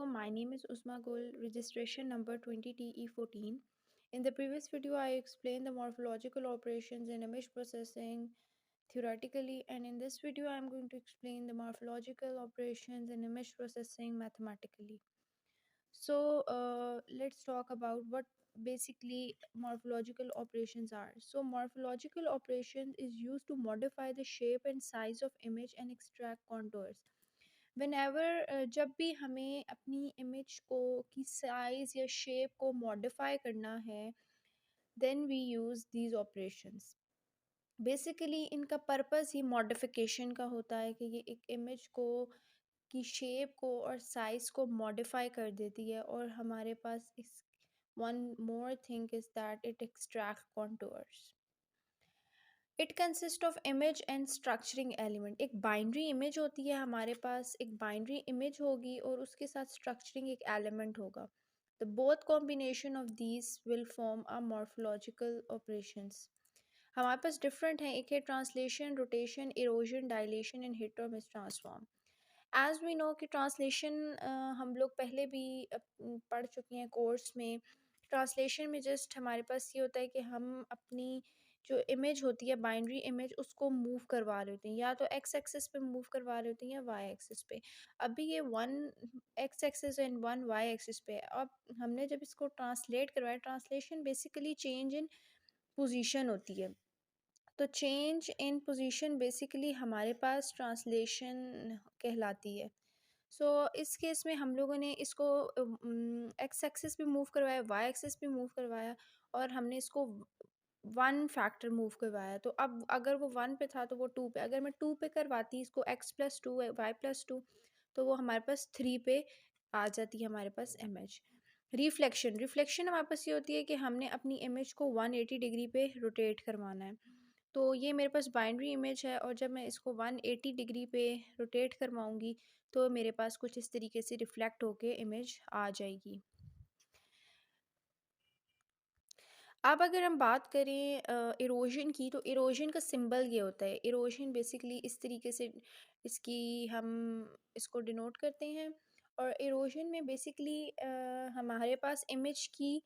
Assalamualaikum. My name is Usma Gul, registration number 20TE14. In the previous video, I explained the morphological operations in image processing theoretically, and in this video, I am going to explain the morphological operations in image processing mathematically. So, let's talk about what basically morphological operations are. So, morphological operations is used to modify the shape and size of image and extract contours. Whenever जब भी हमें अपनी image को की size या shape को modify करना है, then we use these operations. Basically इनका पर्पस ही मॉडिफिकेशन का होता है कि ये एक इमेज को की शेप को और साइज को मॉडिफाई कर देती है, और हमारे पास इस one more thing is that it extract contours. It consist of image and structuring element. एक बाइनरी इमेज होती है हमारे पास, एक बाइनरी इमेज होगी और उसके साथ स्ट्रक्चरिंग एक एलिमेंट होगा। The both combination of these will form a morphological operations. हमारे पास डिफरेंट हैं, एक है translation, rotation, erosion, dilation and hit और miss transform. As we know कि ट्रांसलेशन हम लोग पहले भी पढ़ चुके हैं कोर्स में। ट्रांसलेशन में जस्ट हमारे पास ये होता है कि हम अपनी जो इमेज होती है, बाइनरी इमेज, उसको मूव करवा रहे होते हैं, या तो एक्स एक्सिस पे मूव करवा रहे होते हैं या वाई एक्सिस पे। अभी ये one X axis and one Y axis पे है। अब हमने जब इसको ट्रांसलेट करवाया, translation basically change in position होती है। तो चेंज इन पोजीशन बेसिकली हमारे पास ट्रांसलेशन कहलाती है। सो इस केस में हम लोगों ने इसको एक्स एक्सिस पे मूव करवाया, वाई एक्सिस पे मूव करवाया, और हमने इसको वन फैक्टर मूव करवाया। तो अब अगर वो वन पे था तो वो टू पे, अगर मैं टू पे करवाती इसको x+2 y+2, तो वो हमारे पास थ्री पे आ जाती है हमारे पास इमेज। रिफ्लेक्शन, रिफ्लेक्शन हमारे पास ये होती है कि हमने अपनी इमेज को 180 डिग्री पे रोटेट करवाना है। तो ये मेरे पास बाइनरी इमेज है, और जब मैं इसको 180 डिग्री पे रोटेट करवाऊंगी तो मेरे पास कुछ इस तरीके से रिफ्लेक्ट होके इमेज आ जाएगी। अब अगर हम बात करें इरोजन की, तो इरोजन का सिंबल ये होता है। इरोजन बेसिकली इस तरीके से इसकी हम इसको डिनोट करते हैं, और इरोजन में बेसिकली हमारे पास इमेज की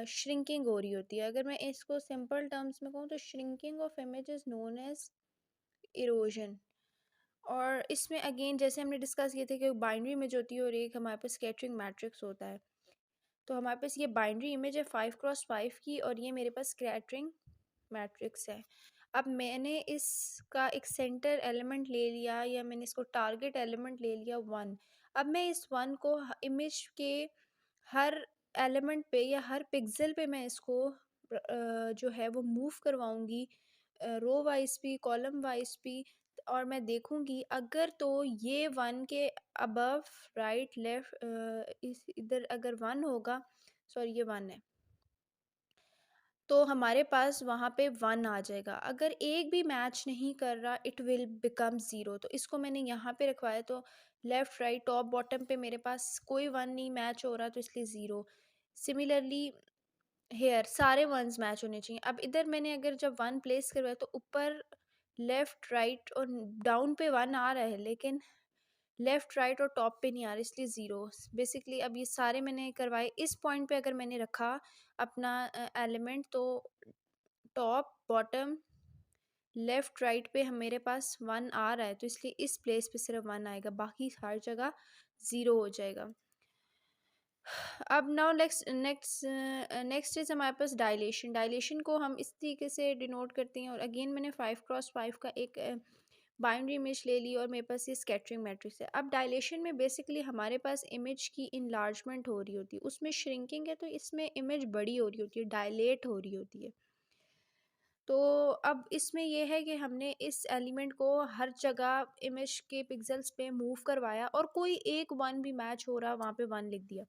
श्रिंकिंग हो रही होती है। अगर मैं इसको सिंपल टर्म्स में कहूँ तो shrinking of image is known as erosion. और इसमें अगेन जैसे हमने डिस्कस किए थे कि बाइनरी इमेज होती है और एक हमारे पास स्कैटरिंग मैट्रिक्स होता है। तो हमारे पास ये बाइनरी इमेज है 5x5 की, और ये मेरे पास स्कैटरिंग मैट्रिक्स है। अब मैंने इसका एक सेंटर एलिमेंट ले लिया, या मैंने इसको टारगेट एलिमेंट ले लिया 1। अब मैं इस 1 को इमेज के हर एलिमेंट पे या हर पिक्सल पे मैं इसको जो है वो मूव करवाऊंगी, रो वाइज भी, कॉलम वाइज भी। और मैं देखूंगी अगर तो ये 1 के अबव, राइट, लेफ्ट, इस इधर अगर 1 होगा, सॉरी ये 1 है, तो हमारे पास वहाँ पे 1 आ जाएगा। अगर एक भी मैच नहीं कर रहा, इट विल बिकम 0। तो इसको मैंने यहाँ पे रखवाया, तो लेफ़्ट, राइट, टॉप, बॉटम पे मेरे पास कोई 1 नहीं मैच हो रहा, तो इसलिए 0। सिमिलरली हेयर सारे 1s मैच होने चाहिए। अब इधर मैंने अगर जब 1 प्लेस करवाया तो ऊपर, लेफ़्ट, राइट और डाउन पे 1 आ रहा है, लेकिन लेफ़्ट, राइट और टॉप पे नहीं आ रहा, इसलिए 0। बेसिकली अब ये सारे मैंने करवाए। इस पॉइंट पे अगर मैंने रखा अपना एलिमेंट, तो टॉप, बॉटम, लेफ़्ट, राइट पे हम मेरे पास 1 आ रहा है, तो इसलिए इस प्लेस पे सिर्फ 1 आएगा, बाकी हर जगह 0 हो जाएगा। अब नाउ नेक्स्ट इज़ हमारे पास डायलेशन। डायलेशन को हम इस तरीके से डिनोट करते हैं, और अगेन मैंने 5x5 का एक बाइनरी इमेज ले ली, और मेरे पास ये स्कैटरिंग मैट्रिक्स है। अब डायलेशन में बेसिकली हमारे पास इमेज की इनलार्जमेंट हो रही होती है, उसमें श्रिंकिंग है, तो इसमें इमेज बड़ी हो रही होती है, डायलेट हो रही होती है। तो अब इसमें यह है कि हमने इस एलिमेंट को हर जगह इमेज के पिक्सल्स पे मूव करवाया, और कोई एक 1 भी मैच हो रहा, वहाँ पे 1 लिख दिया।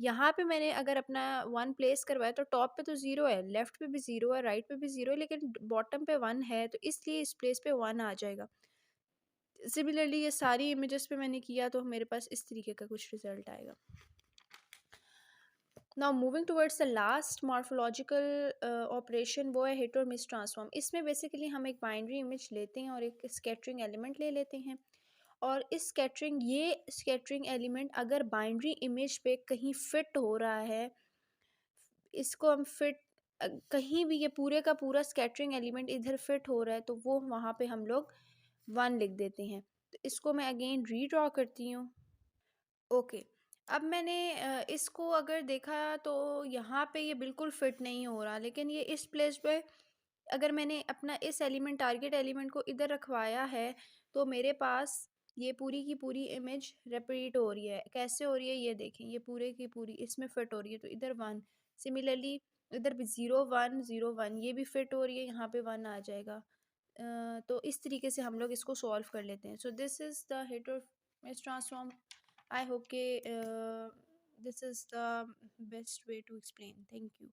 यहाँ पे मैंने अगर अपना 1 प्लेस करवाया, तो टॉप पे तो 0 है, लेफ्ट पे भी 0 है, राइट पे भी 0 है, लेकिन बॉटम पे 1 है, तो इसलिए इस प्लेस पे 1 आ जाएगा। सिमिलरली ये सारी इमेजेस पे मैंने किया, तो मेरे पास इस तरीके का कुछ रिजल्ट आएगा। Now moving towards the last morphological operation, वो है हिट और मिस ट्रांसफॉर्म। इसमें बेसिकली हम एक बाइनरी इमेज लेते हैं और एक स्कैटरिंग एलिमेंट ले लेते हैं, और ये स्कैटरिंग एलिमेंट अगर बाइनरी इमेज पे कहीं फिट हो रहा है, इसको हम कहीं भी ये पूरे का पूरा स्कैटरिंग एलिमेंट इधर फिट हो रहा है, तो वो वहाँ पे हम लोग 1 लिख देते हैं। तो इसको मैं अगेन रीड्रॉ करती हूँ। ओके, अब मैंने इसको अगर देखा तो यहाँ पे ये बिल्कुल फिट नहीं हो रहा, लेकिन ये इस प्लेस पे अगर मैंने अपना इस एलिमेंट टारगेट एलिमेंट को इधर रखवाया है, तो मेरे पास ये पूरी की पूरी इमेज रिपीट हो रही है। कैसे हो रही है ये देखें, ये पूरे की पूरी इसमें फिट हो रही है, तो इधर 1, सिमिलरली इधर भी 0 1 0 1 ये भी फिट हो रही है, यहाँ पे 1 आ जाएगा। तो इस तरीके से हम लोग इसको सॉल्व कर लेते हैं। So this is the hit or miss transform. I hope this is the best way to explain. Thank you.